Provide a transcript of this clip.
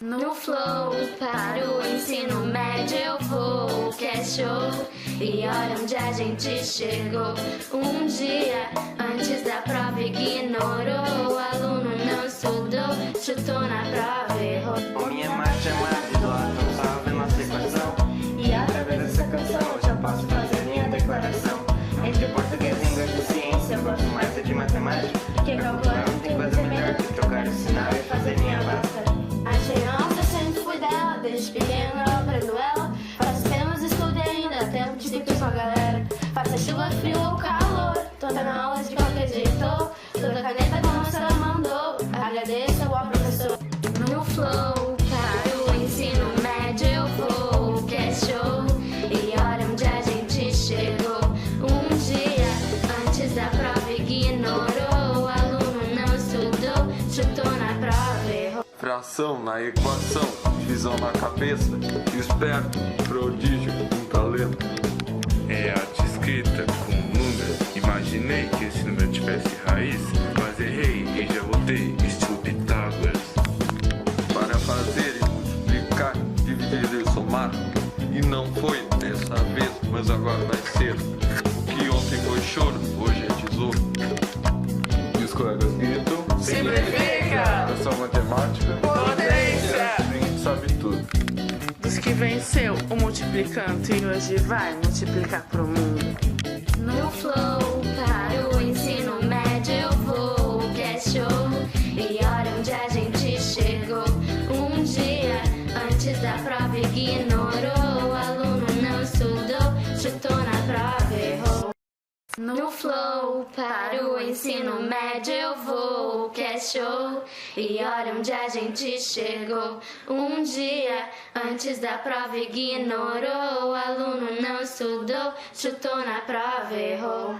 No flow, para o ensino médio eu vou, que é show. E olha onde a gente chegou. Um dia antes da prova ignorou. O aluno não estudou, chutou na prova e errou. Minha matemática do átomo salve nossa equação. E através dessa canção eu já posso fazer minha declaração. Entre português, inglês e ciência eu gosto mais de matemática. Que calcular não tem coisa melhor que trocar o sinal e fazer minha basta. Achei nossa, sempre fui dela. Desde pequeno eu aprendo ela. Faço temas, estudo e ainda tempo de discutir com a galera. Faça chuva, frio ou calor, toda na aula de qualquer jeito. Toda caneta como se ela mandou. Agradeça ao professor. No flow, para o ensino médio eu vou, que é show. E olha onde a gente chegou. Um dia antes da prova ignorou. O aluno não estudou, chutou na prova e errou. Fração na equação, divisão na cabeça, esperto, prodígio, um talento. É arte escrita com números. Imaginei que esse número tivesse raiz, mas errei e já voltei, estilo Pitágoras. Para fazer e multiplicar, dividir e somar. E não foi dessa vez, mas agora vai ser. O que ontem foi choro, hoje é tesouro. E os colegas gritam: Simplifica! Eu sou matemática. Potência! A gente sabe tudo. Diz que venceu o multiplicante e hoje vai multiplicar pro mundo. No flow, para o ensino médio eu vou, que é show. E olha onde a gente chegou. Um dia antes da prova ignorou. O aluno não estudou, chutou na prova e errou. No flow, para o ensino médio eu vou, que é show. E olha onde a gente chegou. Um dia antes da prova ignorou. O aluno não estudou, chutou na prova e errou.